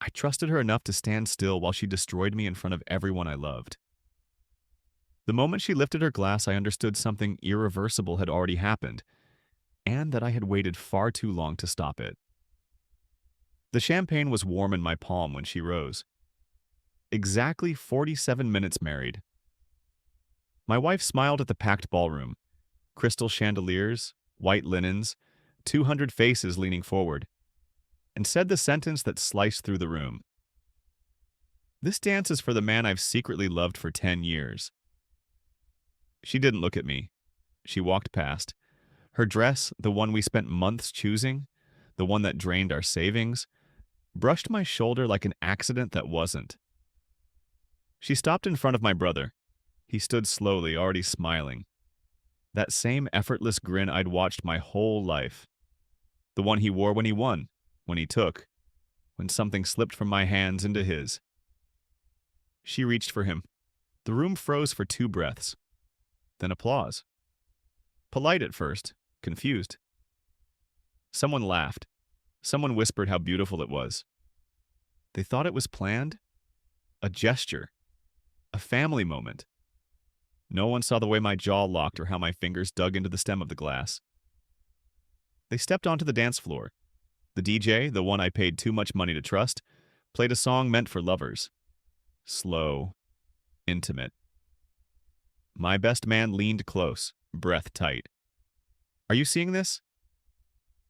I trusted her enough to stand still while she destroyed me in front of everyone I loved. The moment she lifted her glass, I understood something irreversible had already happened, and that I had waited far too long to stop it. The champagne was warm in my palm when she rose. Exactly 47 minutes married. My wife smiled at the packed ballroom. Crystal chandeliers, white linens, 200 faces leaning forward, and said the sentence that sliced through the room. This dance is for the man I've secretly loved for 10 years. She didn't look at me. She walked past. Her dress, the one we spent months choosing, the one that drained our savings, brushed my shoulder like an accident that wasn't. She stopped in front of my brother. He stood slowly, already smiling. That same effortless grin I'd watched my whole life. The one he wore when he won, when he took, when something slipped from my hands into his. She reached for him. The room froze for 2 breaths. Then applause. Polite at first, confused. Someone laughed. Someone whispered how beautiful it was. They thought it was planned. A gesture. A family moment. No one saw the way my jaw locked or how my fingers dug into the stem of the glass. They stepped onto the dance floor. The DJ, the one I paid too much money to trust, played a song meant for lovers. Slow. Intimate. My best man leaned close, breath tight. Are you seeing this?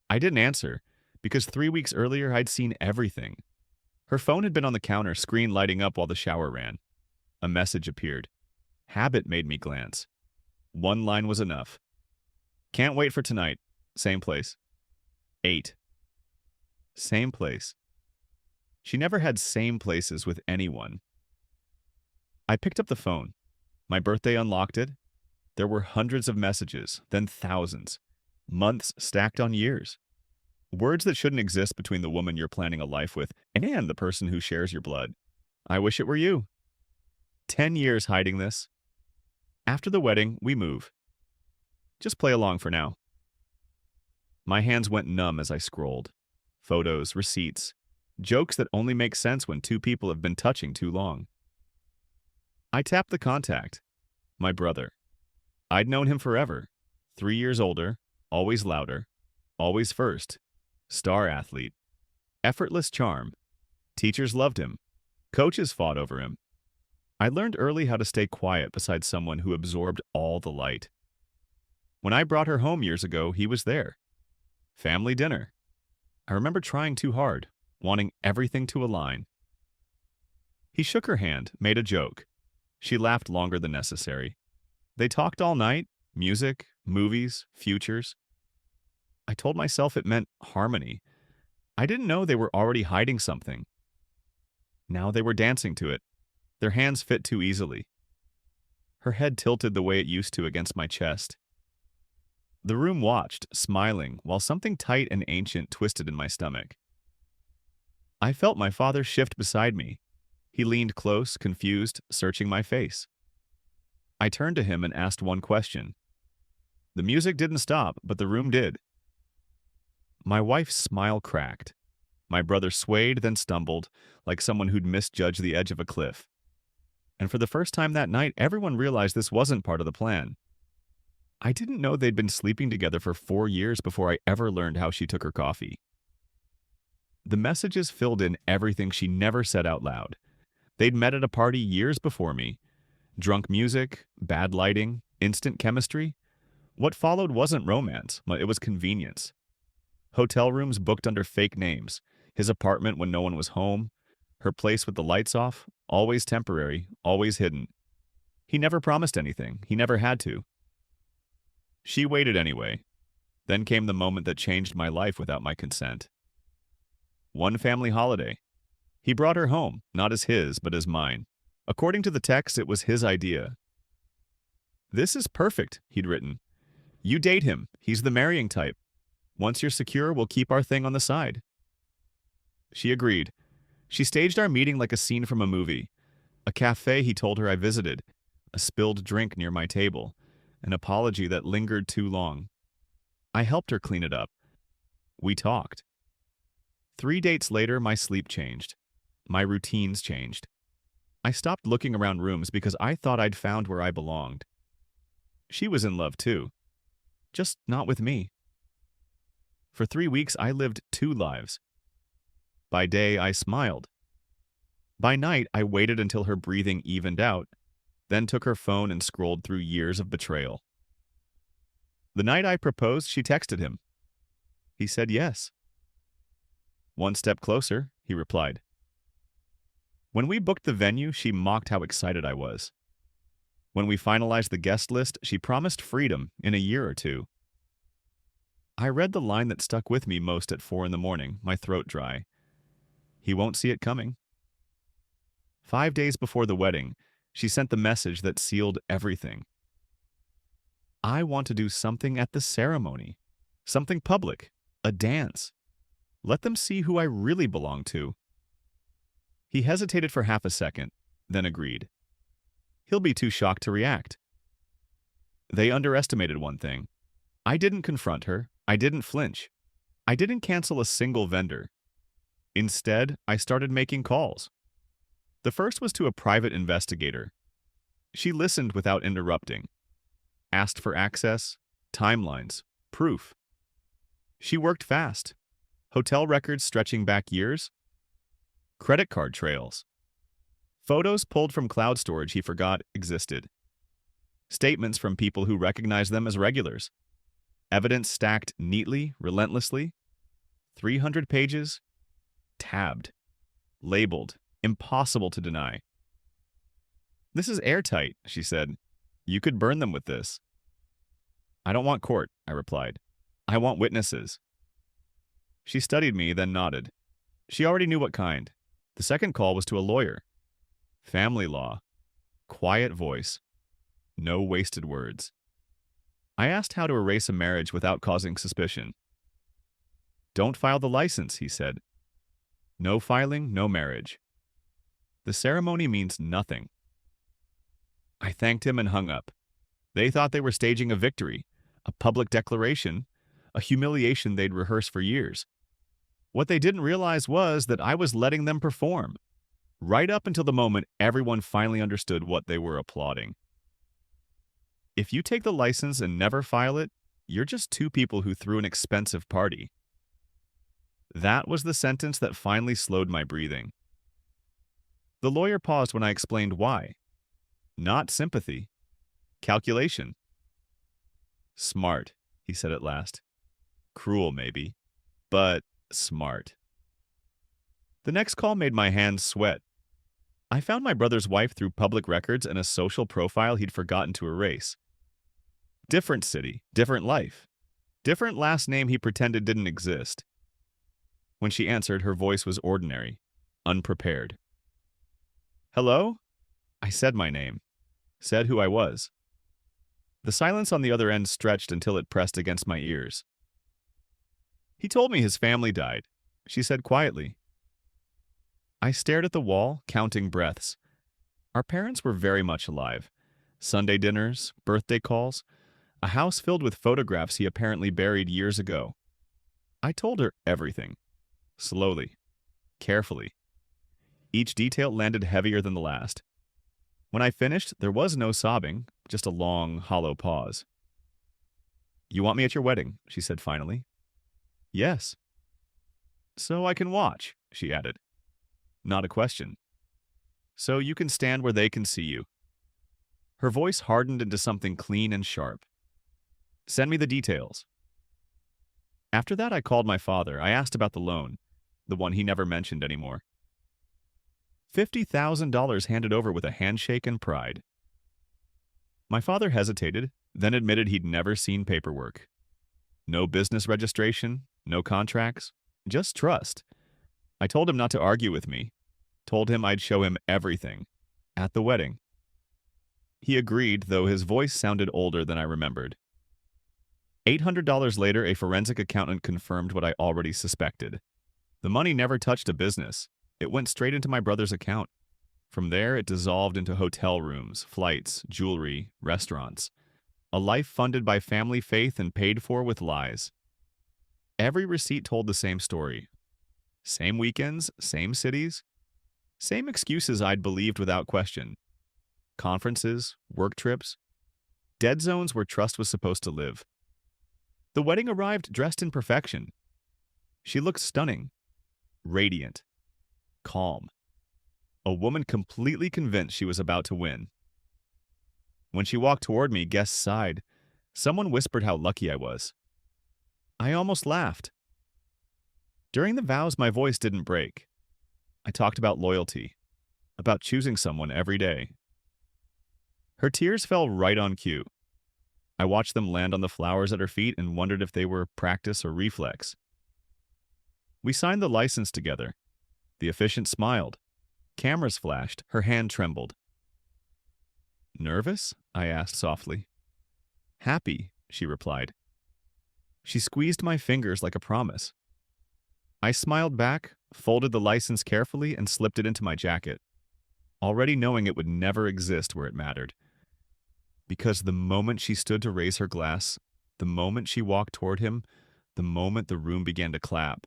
I didn't answer, because 3 weeks earlier I'd seen everything. Her phone had been on the counter, screen lighting up while the shower ran. A message appeared. Habit made me glance. One line was enough. Can't wait for tonight. Same place. 8. Same place. She never had same places with anyone. I picked up the phone. My birthday unlocked it. There were hundreds of messages, then thousands. Months stacked on years. Words that shouldn't exist between the woman you're planning a life with and the person who shares your blood. I wish it were you. 10 years hiding this. After the wedding, we move. Just play along for now. My hands went numb as I scrolled. Photos, receipts, jokes that only make sense when 2 people have been touching too long. I tapped the contact. My brother. I'd known him forever. 3 years older, always louder, always first. Star athlete. Effortless charm. Teachers loved him. Coaches fought over him. I learned early how to stay quiet beside someone who absorbed all the light. When I brought her home years ago, he was there. Family dinner. I remember trying too hard, wanting everything to align. He shook her hand, made a joke. She laughed longer than necessary. They talked all night, music, movies, futures. I told myself it meant harmony. I didn't know they were already hiding something. Now they were dancing to it. Their hands fit too easily. Her head tilted the way it used to against my chest. The room watched, smiling, while something tight and ancient twisted in my stomach. I felt my father shift beside me. He leaned close, confused, searching my face. I turned to him and asked one question. The music didn't stop, but the room did. My wife's smile cracked. My brother swayed, then stumbled, like someone who'd misjudged the edge of a cliff. And for the first time that night, everyone realized this wasn't part of the plan. I didn't know they'd been sleeping together for 4 years before I ever learned how she took her coffee. The messages filled in everything she never said out loud. They'd met at a party years before me. Drunk music, bad lighting, instant chemistry. What followed wasn't romance, but it was convenience. Hotel rooms booked under fake names, his apartment when no one was home, her place with the lights off, always temporary, always hidden. He never promised anything. He never had to. She waited anyway. Then came the moment that changed my life without my consent. One family holiday. He brought her home, not as his, but as mine. According to the text, it was his idea. This is perfect, he'd written. You date him. He's the marrying type. Once you're secure, we'll keep our thing on the side. She agreed. She staged our meeting like a scene from a movie. A cafe he told her I visited, a spilled drink near my table, an apology that lingered too long. I helped her clean it up. We talked. 3 dates later, my sleep changed. My routines changed. I stopped looking around rooms because I thought I'd found where I belonged. She was in love too, just not with me. For 3 weeks, I lived two lives. By day, I smiled. By night, I waited until her breathing evened out, then took her phone and scrolled through years of betrayal. The night I proposed, she texted him. He said yes. "One step closer," he replied. When we booked the venue, she mocked how excited I was. When we finalized the guest list, she promised freedom in a year or two. I read the line that stuck with me most at 4 in the morning, my throat dry. He won't see it coming. 5 days before the wedding, she sent the message that sealed everything. I want to do something at the ceremony. Something public. A dance. Let them see who I really belong to. He hesitated for half a second, then agreed. He'll be too shocked to react. They underestimated one thing. I didn't confront her. I didn't flinch. I didn't cancel a single vendor. Instead, I started making calls. The first was to a private investigator. She listened without interrupting. Asked for access, timelines, proof. She worked fast. Hotel records stretching back years. Credit card trails. Photos pulled from cloud storage he forgot existed. Statements from people who recognized them as regulars. Evidence stacked neatly, relentlessly. 300 pages. Tabbed. Labeled. Impossible to deny. "This is airtight," she said. "You could burn them with this." "I don't want court," I replied. "I want witnesses." She studied me, then nodded. She already knew what kind. The second call was to a lawyer. Family law. Quiet voice. No wasted words. I asked how to erase a marriage without causing suspicion. "Don't file the license," he said. "No filing, no marriage. The ceremony means nothing." I thanked him and hung up. They thought they were staging a victory, a public declaration, a humiliation they'd rehearsed for years. What they didn't realize was that I was letting them perform, right up until the moment everyone finally understood what they were applauding. If you take the license and never file it, you're just two people who threw an expensive party. That was the sentence that finally slowed my breathing. The lawyer paused when I explained why. Not sympathy. Calculation. "Smart," he said at last. "Cruel, maybe, but smart." The next call made my hands sweat. I found my brother's wife through public records and a social profile he'd forgotten to erase. Different city, different life. Different last name he pretended didn't exist. When she answered, her voice was ordinary, unprepared. "Hello?" I said my name, said who I was. The silence on the other end stretched until it pressed against my ears. "He told me his family died," she said quietly. I stared at the wall, counting breaths. Our parents were very much alive. Sunday dinners, birthday calls, a house filled with photographs he apparently buried years ago. I told her everything. Slowly. Carefully. Each detail landed heavier than the last. When I finished, there was no sobbing, just a long, hollow pause. "You want me at your wedding," she said finally. "Yes." "So I can watch," she added. Not a question. "So you can stand where they can see you." Her voice hardened into something clean and sharp. "Send me the details." After that, I called my father. I asked about the loan, the one he never mentioned anymore. $50,000 handed over with a handshake and pride. My father hesitated, then admitted he'd never seen paperwork. No business registration, no contracts, just trust. I told him not to argue with me, told him I'd show him everything, at the wedding. He agreed, though his voice sounded older than I remembered. $800 later, a forensic accountant confirmed what I already suspected. The money never touched a business. It went straight into my brother's account. From there, it dissolved into hotel rooms, flights, jewelry, restaurants. A life funded by family faith and paid for with lies. Every receipt told the same story. Same weekends, same cities. Same excuses I'd believed without question. Conferences, work trips, dead zones where trust was supposed to live. The wedding arrived dressed in perfection. She looked stunning, radiant, calm. A woman completely convinced she was about to win. When she walked toward me, guests sighed. Someone whispered how lucky I was. I almost laughed. During the vows, my voice didn't break. I talked about loyalty, about choosing someone every day. Her tears fell right on cue. I watched them land on the flowers at her feet and wondered if they were practice or reflex. We signed the license together. The officiant smiled. Cameras flashed. Her hand trembled. Nervous? I asked softly. Happy, she replied. She squeezed my fingers like a promise. I smiled back, folded the license carefully, and slipped it into my jacket, already knowing it would never exist where it mattered. Because the moment she stood to raise her glass, the moment she walked toward him, the moment the room began to clap,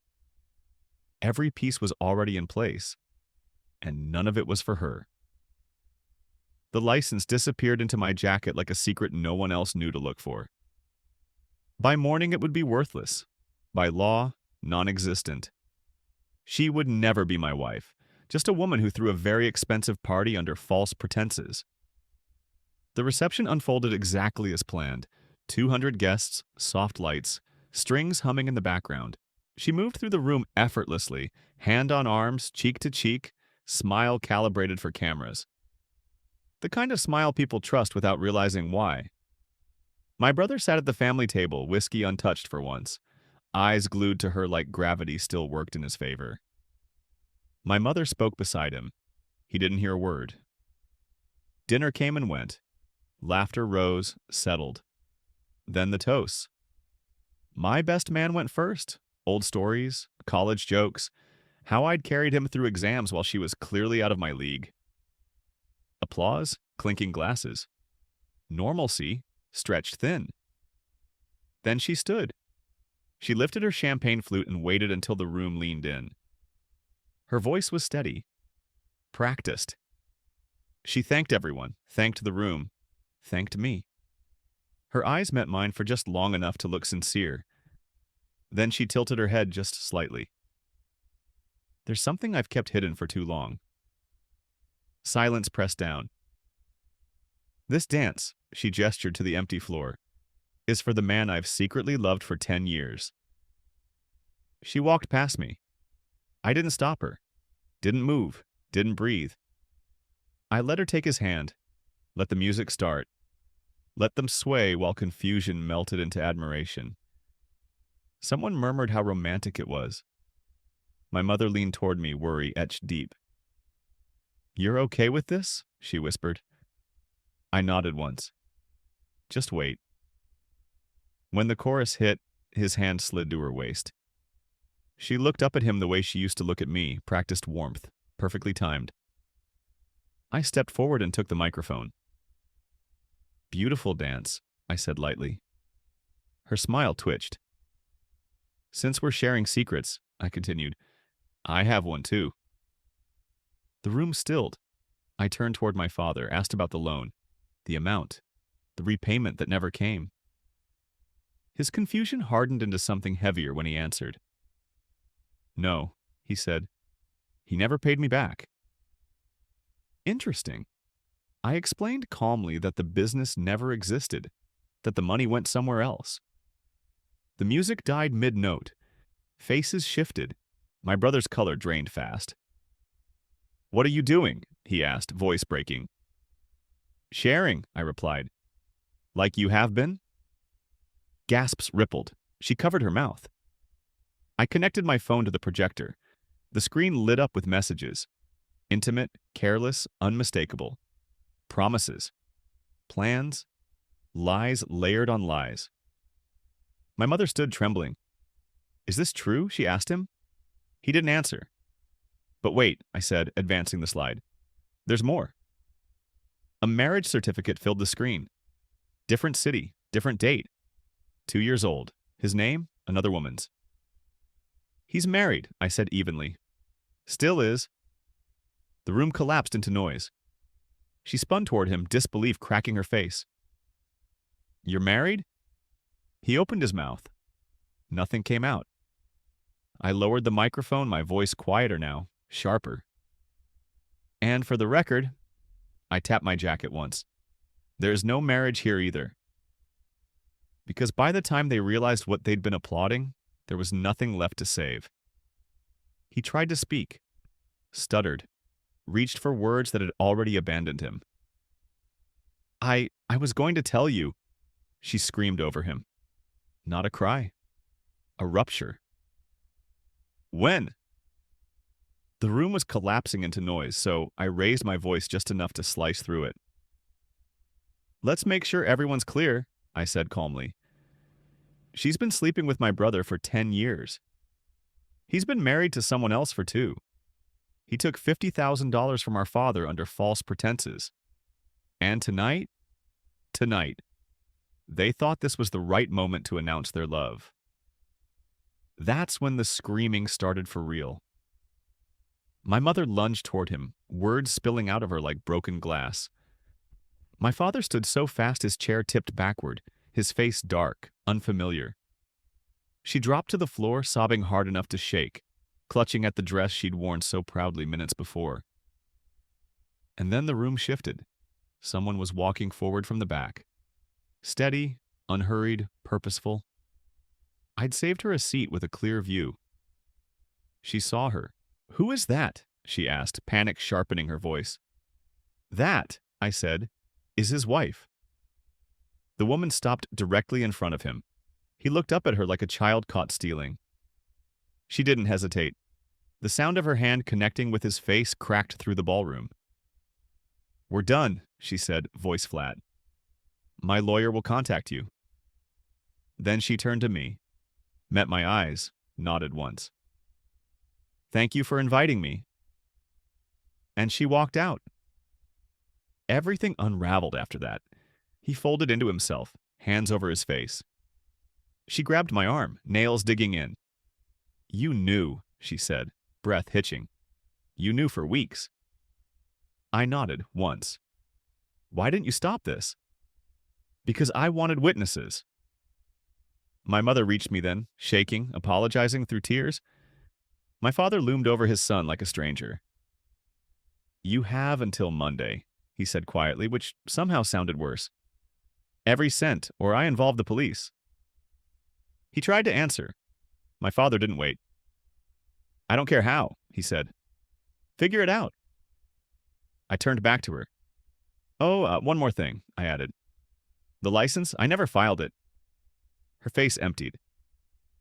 every piece was already in place, and none of it was for her. The license disappeared into my jacket like a secret no one else knew to look for. By morning, it would be worthless. By law, non-existent. She would never be my wife, just a woman who threw a very expensive party under false pretenses. The reception unfolded exactly as planned. 200 guests, soft lights, strings humming in the background. She moved through the room effortlessly, hand on arms, cheek to cheek, smile calibrated for cameras. The kind of smile people trust without realizing why. My brother sat at the family table, whiskey untouched for once, eyes glued to her like gravity still worked in his favor. My mother spoke beside him. He didn't hear a word. Dinner came and went. Laughter rose, settled. Then the toasts. My best man went first. Old stories, college jokes, how I'd carried him through exams while she was clearly out of my league. Applause, clinking glasses. Normalcy, stretched thin. Then she stood. She lifted her champagne flute and waited until the room leaned in. Her voice was steady, practiced. She thanked everyone, thanked the room, thanked me. Her eyes met mine for just long enough to look sincere. Then she tilted her head just slightly. There's something I've kept hidden for too long. Silence pressed down. This dance, she gestured to the empty floor, is for the man I've secretly loved for 10 years. She walked past me. I didn't stop her. Didn't move. Didn't breathe. I let her take his hand. Let the music start. Let them sway while confusion melted into admiration. Someone murmured how romantic it was. My mother leaned toward me, worry etched deep. You're okay with this? She whispered. I nodded once. Just wait. When the chorus hit, his hand slid to her waist. She looked up at him the way she used to look at me, practiced warmth, perfectly timed. I stepped forward and took the microphone. Beautiful dance, I said lightly. Her smile twitched. Since we're sharing secrets, I continued, I have one too. The room stilled. I turned toward my father, asked about the loan, the amount, the repayment that never came. His confusion hardened into something heavier when he answered. No, he said. He never paid me back. Interesting. I explained calmly that the business never existed, that the money went somewhere else. The music died mid-note. Faces shifted. My brother's color drained fast. What are you doing? He asked, voice breaking. Sharing, I replied. Like you have been? Gasps rippled. She covered her mouth. I connected my phone to the projector. The screen lit up with messages. Intimate, careless, unmistakable. Promises. Plans. Lies layered on lies. My mother stood trembling. Is this true? She asked him. He didn't answer. But wait, I said, advancing the slide. There's more. A marriage certificate filled the screen. Different city, different date. 2 years old. His name, another woman's. He's married, I said evenly. Still is. The The room collapsed into noise. She spun toward him, disbelief cracking her face. "You're married?" He opened his mouth. Nothing came out. I lowered the microphone, my voice quieter now, sharper. "And for the record," I tapped my jacket once, "there's no marriage here either." Because by the time they realized what they'd been applauding, there was nothing left to save. He tried to speak, stuttered, reached for words that had already abandoned him. I was going to tell you," she screamed over him. Not a cry. A rupture. "When?" The room was collapsing into noise, so I raised my voice just enough to slice through it. "Let's make sure everyone's clear," I said calmly. "She's been sleeping with my brother for 10 years. He's been married to someone else for 2. He took $50,000 from our father under false pretenses. And tonight, they thought this was the right moment to announce their love." That's when the screaming started for real. My mother lunged toward him, words spilling out of her like broken glass. My father stood so fast his chair tipped backward, his face dark, unfamiliar. She dropped to the floor, sobbing hard enough to shake, clutching at the dress she'd worn so proudly minutes before. And then the room shifted. Someone was walking forward from the back. Steady, unhurried, purposeful. I'd saved her a seat with a clear view. She saw her. "Who is that?" she asked, panic sharpening her voice. "That," I said, "is his wife." The woman stopped directly in front of him. He looked up at her like a child caught stealing. She didn't hesitate. The sound of her hand connecting with his face cracked through the ballroom. "We're done," she said, voice flat. "My lawyer will contact you." Then she turned to me, met my eyes, nodded once. "Thank you for inviting me." And she walked out. Everything unraveled after that. He folded into himself, hands over his face. She grabbed my arm, nails digging in. "You knew," she said, breath hitching. "You knew for weeks." I nodded once. "Why didn't you stop this?" "Because I wanted witnesses." My mother reached me then, shaking, apologizing through tears. My father loomed over his son like a stranger. "You have until Monday," he said quietly, which somehow sounded worse. "Every cent, or I involve the police." He tried to answer. My father didn't wait. "I don't care how," he said. "Figure it out." I turned back to her. "Oh, one more thing," I added. "The license, I never filed it." Her face emptied.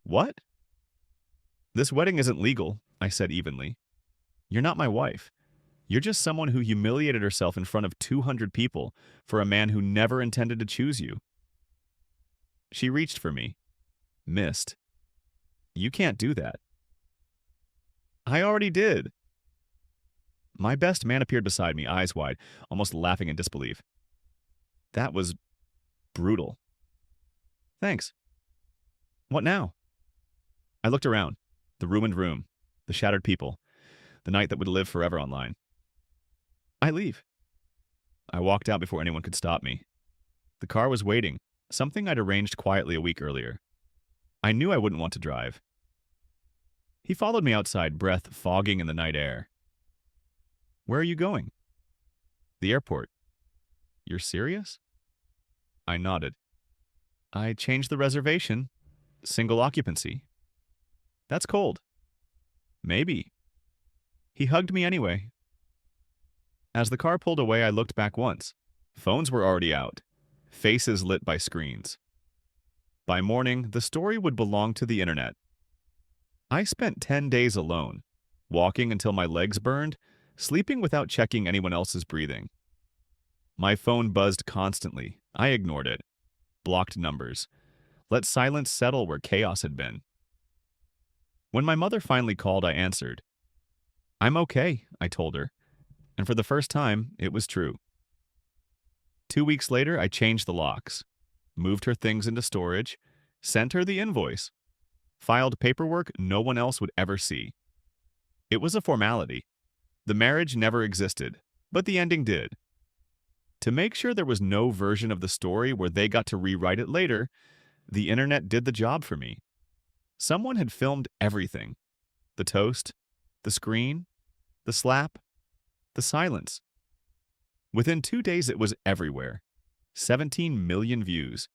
"What?" "This wedding isn't legal," I said evenly. "You're not my wife. You're just someone who humiliated herself in front of 200 people for a man who never intended to choose you." She reached for me. Missed. "You can't do that." "I already did." My best man appeared beside me, eyes wide, almost laughing in disbelief. "That was brutal." "Thanks." "What now?" I looked around. The ruined room, the shattered people, the night that would live forever online. "I leave." I walked out before anyone could stop me. The car was waiting, something I'd arranged quietly a week earlier. I knew I wouldn't want to drive. He followed me outside, breath fogging in the night air. "Where are you going?" "The airport." "You're serious?" I nodded. "I changed the reservation. Single occupancy." "That's cold." "Maybe." He hugged me anyway. As the car pulled away, I looked back once. Phones were already out, faces lit by screens. By morning, the story would belong to the internet. I spent 10 days alone, walking until my legs burned, sleeping without checking anyone else's breathing. My phone buzzed constantly. I ignored it. Blocked numbers. Let silence settle where chaos had been. When my mother finally called, I answered. "I'm okay," I told her. And for the first time, it was true. 2 weeks later, I changed the locks, moved her things into storage, sent her the invoice, filed paperwork no one else would ever see. It was a formality. The marriage never existed, but the ending did. To make sure there was no version of the story where they got to rewrite it later, the internet did the job for me. Someone had filmed everything: the toast, the screen, the slap, the silence. Within 2 days, it was everywhere. 17 million views.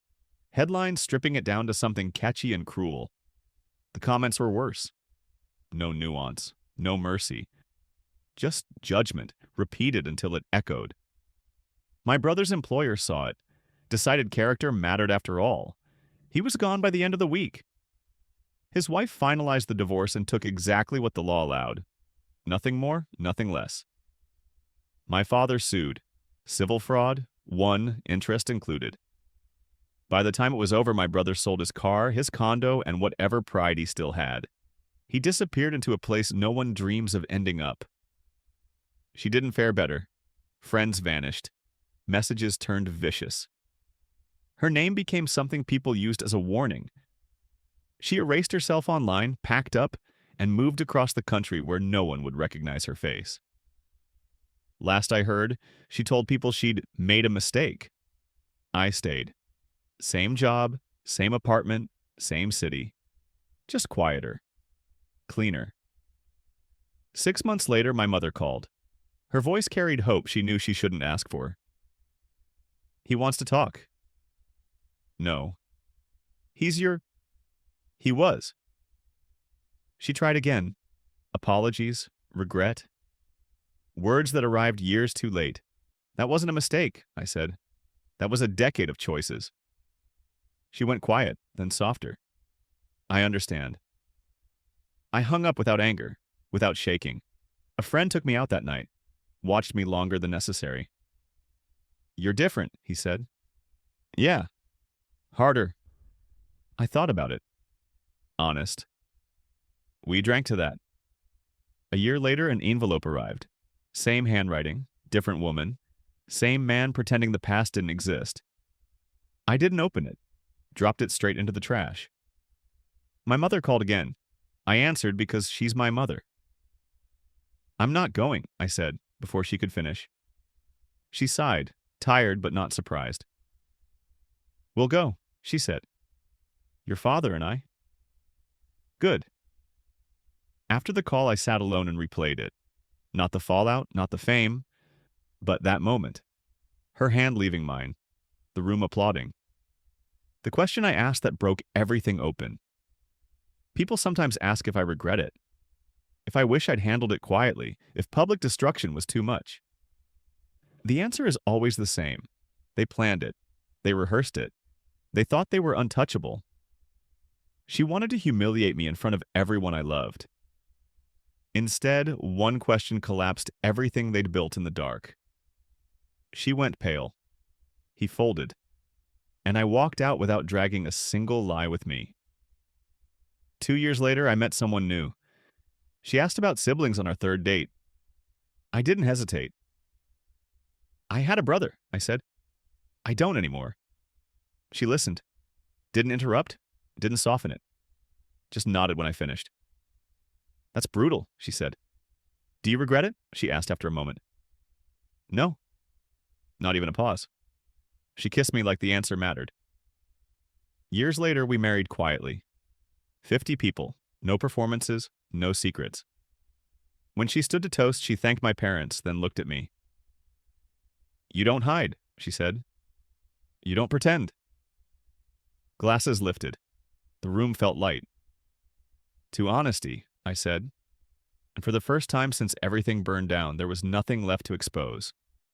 Headlines stripping it down to something catchy and cruel. The comments were worse. No nuance, no mercy. Just judgment, repeated until it echoed. My brother's employer saw it, decided character mattered after all. He was gone by the end of the week. His wife finalized the divorce and took exactly what the law allowed. Nothing more, nothing less. My father sued. Civil fraud, won, interest included. By the time it was over, my brother sold his car, his condo, and whatever pride he still had. He disappeared into a place no one dreams of ending up. She didn't fare better. Friends vanished. Messages turned vicious. Her name became something people used as a warning. She erased herself online, packed up, and moved across the country where no one would recognize her face. Last I heard, she told people she'd made a mistake. I stayed. Same job, same apartment, same city. Just quieter. Cleaner. 6 months later, my mother called. Her voice carried hope she knew she shouldn't ask for. He wants to talk. No. He was. She tried again. Apologies, regret. Words that arrived years too late. That wasn't a mistake, I said. That was a decade of choices. She went quiet, then softer. I understand. I hung up without anger, without shaking. A friend took me out that night, watched me longer than necessary. You're different, he said. Yeah. Harder. I thought about it. Honest. We drank to that. A year later, an envelope arrived. Same handwriting, different woman, same man pretending the past didn't exist. I didn't open it, dropped it straight into the trash. My mother called again. I answered because she's my mother. I'm not going, I said, before she could finish. She sighed, tired but not surprised. We'll go, she said. Your father and I. Good. After the call, I sat alone and replayed it. Not the fallout, not the fame, but that moment. Her hand leaving mine, the room applauding. The question I asked that broke everything open. People sometimes ask if I regret it, if I wish I'd handled it quietly, if public destruction was too much. The answer is always the same. They planned it. They rehearsed it. They thought they were untouchable. She wanted to humiliate me in front of everyone I loved. Instead, one question collapsed everything they'd built in the dark. She went pale. He folded. And I walked out without dragging a single lie with me. 2 years later, I met someone new. She asked about siblings on our third date. I didn't hesitate. I had a brother, I said. I don't anymore. She listened. Didn't interrupt. Didn't soften it. Just nodded when I finished. That's brutal, she said. Do you regret it? She asked after a moment. No. Not even a pause. She kissed me like the answer mattered. Years later, we married quietly. 50 people, no performances, no secrets. When she stood to toast, she thanked my parents, then looked at me. You don't hide, she said. You don't pretend. Glasses lifted. The room felt light. To honesty, I said. And for the first time since everything burned down, there was nothing left to expose.